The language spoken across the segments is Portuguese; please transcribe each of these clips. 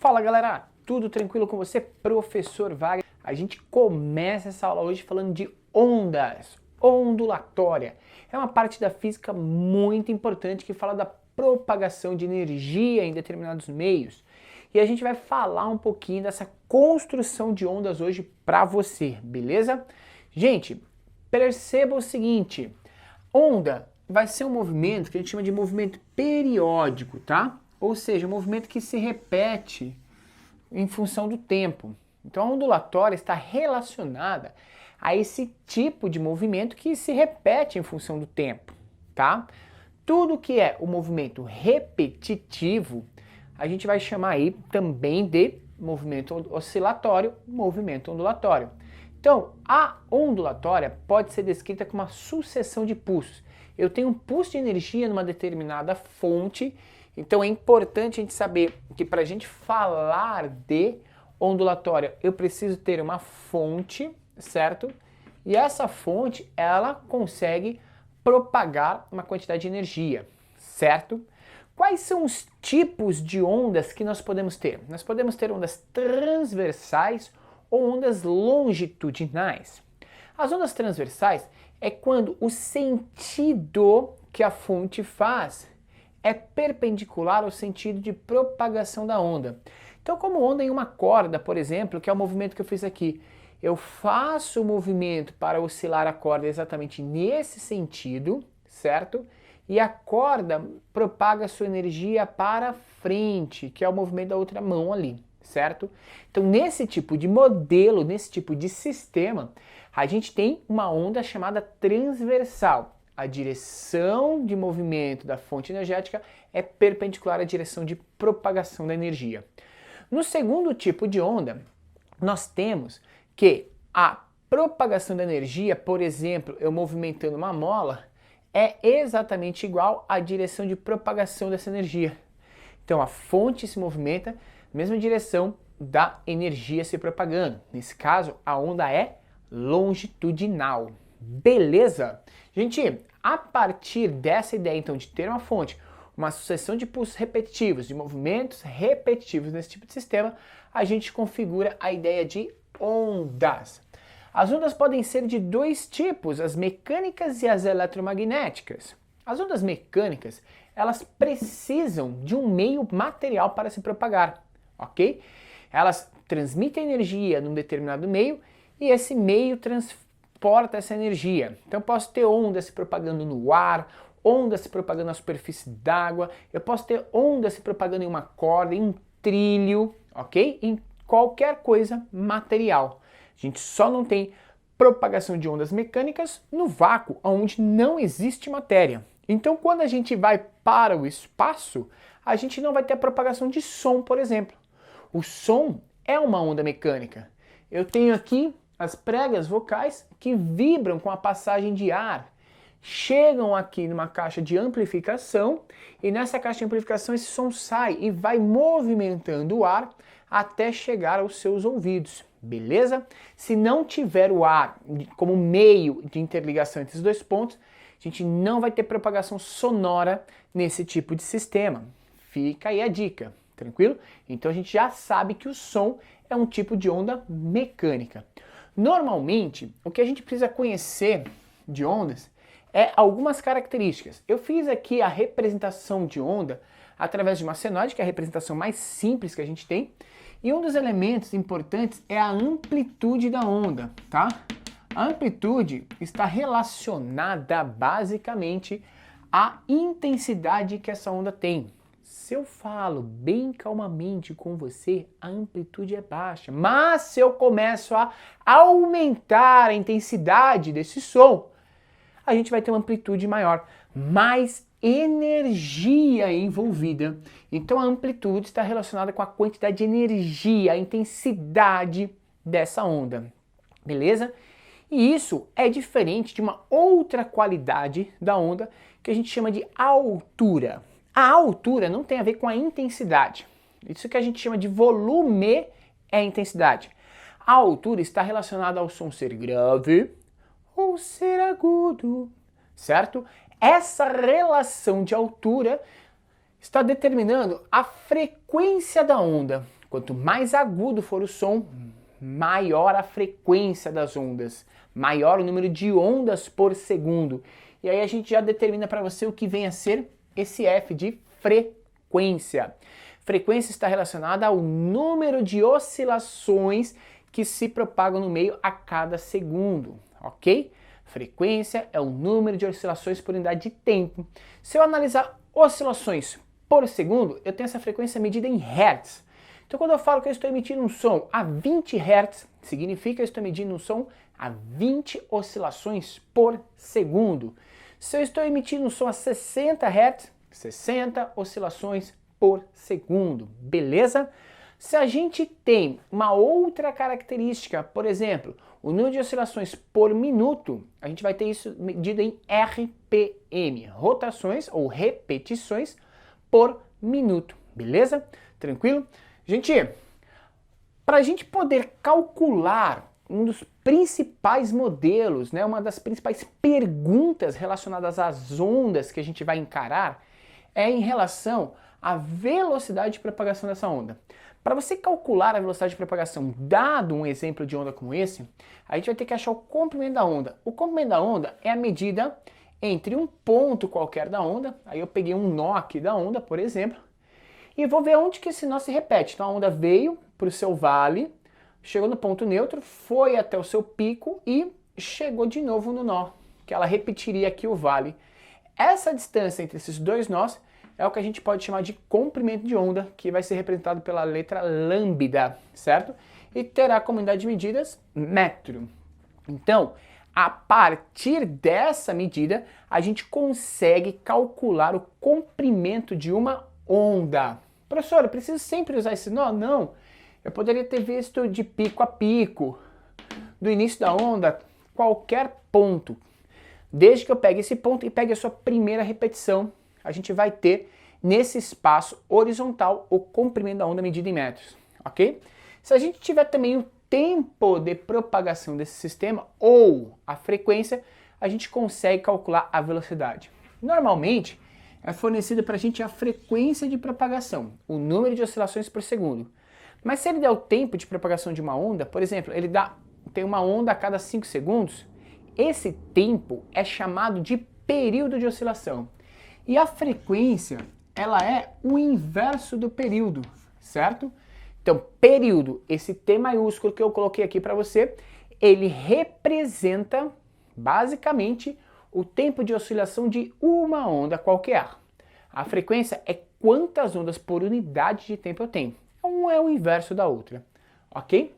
Fala galera, tudo tranquilo com você? Professor Wagner. A gente começa essa aula hoje falando de ondas, ondulatória. É uma parte da física muito importante que fala da propagação de energia em determinados meios. E a gente vai falar um pouquinho dessa construção de ondas hoje para você, beleza? Gente, perceba o seguinte, onda vai ser um movimento que a gente chama de movimento periódico, tá? Ou seja, um movimento que se repete em função do tempo. Então a ondulatória está relacionada a esse tipo de movimento que se repete em função do tempo, tá? Tudo que é o movimento repetitivo, a gente vai chamar aí também de movimento oscilatório, movimento ondulatório. Então, a ondulatória pode ser descrita como uma sucessão de pulsos. Eu tenho um pulso de energia numa determinada fonte. Então é importante a gente saber que para a gente falar de ondulatória, eu preciso ter uma fonte, certo? E essa fonte, ela consegue propagar uma quantidade de energia, certo? Quais são os tipos de ondas que nós podemos ter? Nós podemos ter ondas transversais ou ondas longitudinais. As ondas transversais é quando o sentido que a fonte faz é perpendicular ao sentido de propagação da onda. Então, como onda em uma corda, por exemplo, que é o movimento que eu fiz aqui, eu faço o movimento para oscilar a corda exatamente nesse sentido, certo? E a corda propaga sua energia para frente, que é o movimento da outra mão ali, certo? Então, nesse tipo de modelo, nesse tipo de sistema, a gente tem uma onda chamada transversal. A direção de movimento da fonte energética é perpendicular à direção de propagação da energia. No segundo tipo de onda, nós temos que a propagação da energia, por exemplo, eu movimentando uma mola, é exatamente igual à direção de propagação dessa energia. Então a fonte se movimenta na mesma direção da energia se propagando. Nesse caso, a onda é longitudinal. Beleza? Gente, a partir dessa ideia então de ter uma fonte, uma sucessão de pulsos repetitivos, de movimentos repetitivos nesse tipo de sistema, a gente configura a ideia de ondas. As ondas podem ser de dois tipos, as mecânicas e as eletromagnéticas. As ondas mecânicas, elas precisam de um meio material para se propagar, ok? Elas transmitem energia num determinado meio e esse meio transporta essa energia. Então eu posso ter ondas se propagando no ar, ondas se propagando na superfície d'água, eu posso ter ondas se propagando em uma corda, em um trilho, ok? Em qualquer coisa material. A gente só não tem propagação de ondas mecânicas no vácuo, onde não existe matéria. Então quando a gente vai para o espaço, a gente não vai ter a propagação de som, por exemplo. O som é uma onda mecânica. Eu tenho aqui as pregas vocais que vibram com a passagem de ar, chegam aqui numa caixa de amplificação e nessa caixa de amplificação esse som sai e vai movimentando o ar até chegar aos seus ouvidos, beleza? Se não tiver o ar como meio de interligação entre os dois pontos, a gente não vai ter propagação sonora nesse tipo de sistema. Fica aí a dica, tranquilo? Então a gente já sabe que o som é um tipo de onda mecânica. Normalmente, o que a gente precisa conhecer de ondas é algumas características. Eu fiz aqui a representação de onda através de uma senoide, que é a representação mais simples que a gente tem, e um dos elementos importantes é a amplitude da onda, tá? A amplitude está relacionada basicamente à intensidade que essa onda tem. Se eu falo bem calmamente com você, a amplitude é baixa. Mas se eu começo a aumentar a intensidade desse som, a gente vai ter uma amplitude maior, mais energia envolvida. Então a amplitude está relacionada com a quantidade de energia, a intensidade dessa onda. Beleza? E isso é diferente de uma outra qualidade da onda que a gente chama de altura. A altura não tem a ver com a intensidade. Isso que a gente chama de volume é a intensidade. A altura está relacionada ao som ser grave ou ser agudo, certo? Essa relação de altura está determinando a frequência da onda. Quanto mais agudo for o som, maior a frequência das ondas, maior o número de ondas por segundo. E aí a gente já determina para você o que vem a ser esse F de frequência. Frequência está relacionada ao número de oscilações que se propagam no meio a cada segundo, ok? Frequência é o número de oscilações por unidade de tempo. Se eu analisar oscilações por segundo, eu tenho essa frequência medida em Hertz. Então quando eu falo que eu estou emitindo um som a 20 Hz, significa que eu estou medindo um som a 20 oscilações por segundo. Se eu estou emitindo um som a 60 Hz, 60 oscilações por segundo, beleza? Se a gente tem uma outra característica, por exemplo, o número de oscilações por minuto, a gente vai ter isso medido em RPM, rotações ou repetições por minuto, beleza? Tranquilo? Gente, para a gente poder calcular um dos principais modelos, né, uma das principais perguntas relacionadas às ondas que a gente vai encarar é em relação à velocidade de propagação dessa onda. Para você calcular a velocidade de propagação, dado um exemplo de onda como esse, a gente vai ter que achar o comprimento da onda. O comprimento da onda é a medida entre um ponto qualquer da onda, aí eu peguei um nó aqui da onda, por exemplo, e vou ver onde que esse nó se repete. Então a onda veio para o seu vale, chegou no ponto neutro, foi até o seu pico e chegou de novo no nó, que ela repetiria aqui o vale. Essa distância entre esses dois nós é o que a gente pode chamar de comprimento de onda, que vai ser representado pela letra lambda, certo? E terá como unidade de medidas metro. Então, a partir dessa medida, a gente consegue calcular o comprimento de uma onda. Professor, eu preciso sempre usar esse nó? Não. Eu poderia ter visto de pico a pico, do início da onda, qualquer ponto. Desde que eu pegue esse ponto e pegue a sua primeira repetição, a gente vai ter nesse espaço horizontal o comprimento da onda medido em metros, ok? Se a gente tiver também o tempo de propagação desse sistema ou a frequência, a gente consegue calcular a velocidade. Normalmente, é fornecido para a gente a frequência de propagação, o número de oscilações por segundo. Mas se ele der o tempo de propagação de uma onda, por exemplo, tem uma onda a cada 5 segundos, esse tempo é chamado de período de oscilação. E a frequência, ela é o inverso do período, certo? Então, período, esse T maiúsculo que eu coloquei aqui para você, ele representa, basicamente, o tempo de oscilação de uma onda qualquer. A frequência é quantas ondas por unidade de tempo eu tenho. Um é o inverso da outra, ok?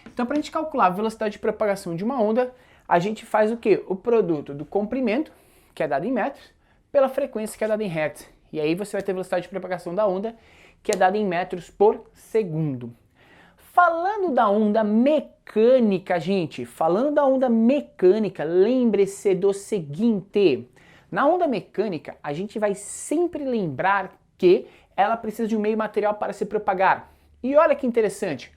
Então, para a gente calcular a velocidade de propagação de uma onda, a gente faz o quê? O produto do comprimento, que é dado em metros, pela frequência, que é dada em hertz. E aí você vai ter a velocidade de propagação da onda, que é dada em metros por segundo. Falando da onda mecânica, gente, lembre-se do seguinte. Na onda mecânica, a gente vai sempre lembrar que ela precisa de um meio material para se propagar. E olha que interessante,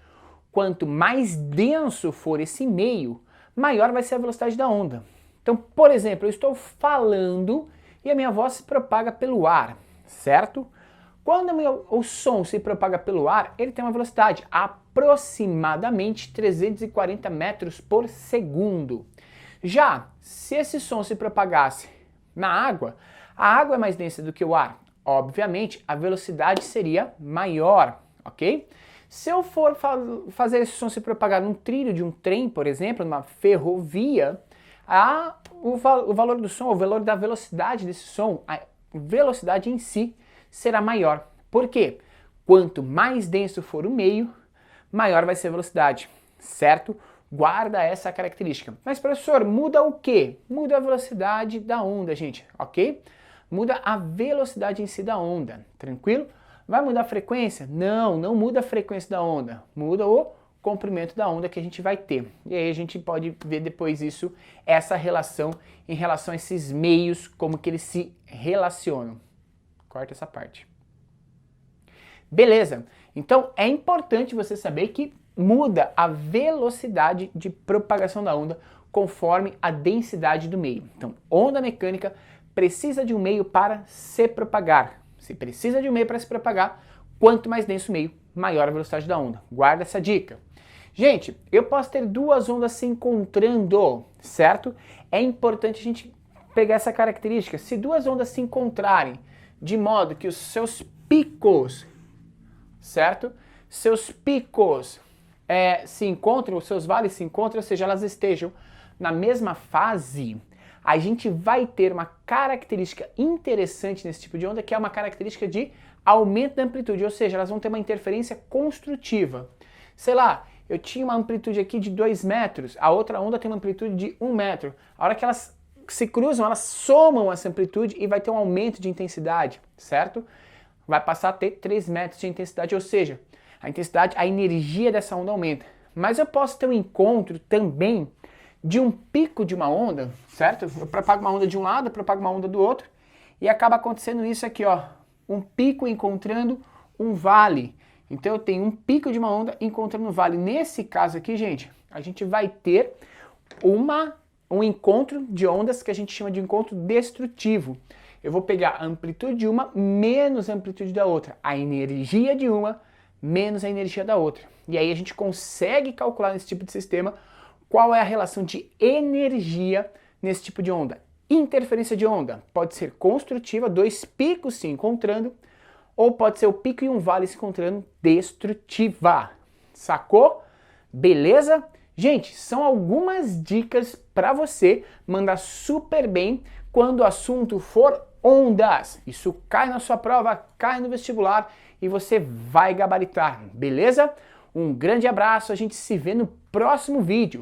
quanto mais denso for esse meio, maior vai ser a velocidade da onda. Então, por exemplo, eu estou falando e a minha voz se propaga pelo ar, certo? Quando o som se propaga pelo ar, ele tem uma velocidade aproximadamente 340 metros por segundo. Já se esse som se propagasse na água, a água é mais densa do que o ar. Obviamente, a velocidade seria maior, ok? Se eu for fazer esse som se propagar num trilho de um trem, por exemplo, numa ferrovia, o valor do som, o valor da velocidade desse som, a velocidade em si, será maior. Por quê? Quanto mais denso for o meio, maior vai ser a velocidade, certo? Guarda essa característica. Mas, professor, muda o quê? Muda a velocidade da onda, gente, ok? Muda a velocidade em si da onda, tranquilo? Vai mudar a frequência? Não, não muda a frequência da onda. Muda o comprimento da onda que a gente vai ter. E aí a gente pode ver depois essa relação em relação a esses meios, como que eles se relacionam. Corta essa parte. Beleza, então é importante você saber que muda a velocidade de propagação da onda conforme a densidade do meio. Então, onda mecânica precisa de um meio para se propagar. Se precisa de um meio para se propagar, Quanto mais denso o meio, maior a velocidade da onda. Guarda essa dica. Gente, eu posso ter duas ondas se encontrando, certo? É importante a gente pegar essa característica. Se duas ondas se encontrarem de modo que os seus picos, certo? Seus picos se encontram, os seus vales se encontram, ou seja, elas estejam na mesma fase, a gente vai ter uma característica interessante nesse tipo de onda, que é uma característica de aumento da amplitude, ou seja, elas vão ter uma interferência construtiva. Sei lá, eu tinha uma amplitude aqui de 2 metros, a outra onda tem uma amplitude de 1 metro. A hora que elas se cruzam, elas somam essa amplitude e vai ter um aumento de intensidade, certo? Vai passar a ter 3 metros de intensidade, ou seja, a intensidade, a energia dessa onda aumenta. Mas eu posso ter um encontro também de um pico de uma onda, certo? Eu propago uma onda de um lado, eu propago uma onda do outro, e acaba acontecendo isso aqui, ó, um pico encontrando um vale. Então eu tenho um pico de uma onda encontrando um vale. Nesse caso aqui, gente, a gente vai ter um encontro de ondas que a gente chama de encontro destrutivo. Eu vou pegar a amplitude de uma menos a amplitude da outra, a energia de uma menos a energia da outra. E aí a gente consegue calcular nesse tipo de sistema qual é a relação de energia nesse tipo de onda. Interferência de onda pode ser construtiva, dois picos se encontrando, ou pode ser o pico e um vale se encontrando, destrutiva. Sacou? Beleza? Gente, são algumas dicas para você mandar super bem quando o assunto for ondas. Isso cai na sua prova, cai no vestibular e você vai gabaritar, beleza? Um grande abraço, a gente se vê no próximo vídeo.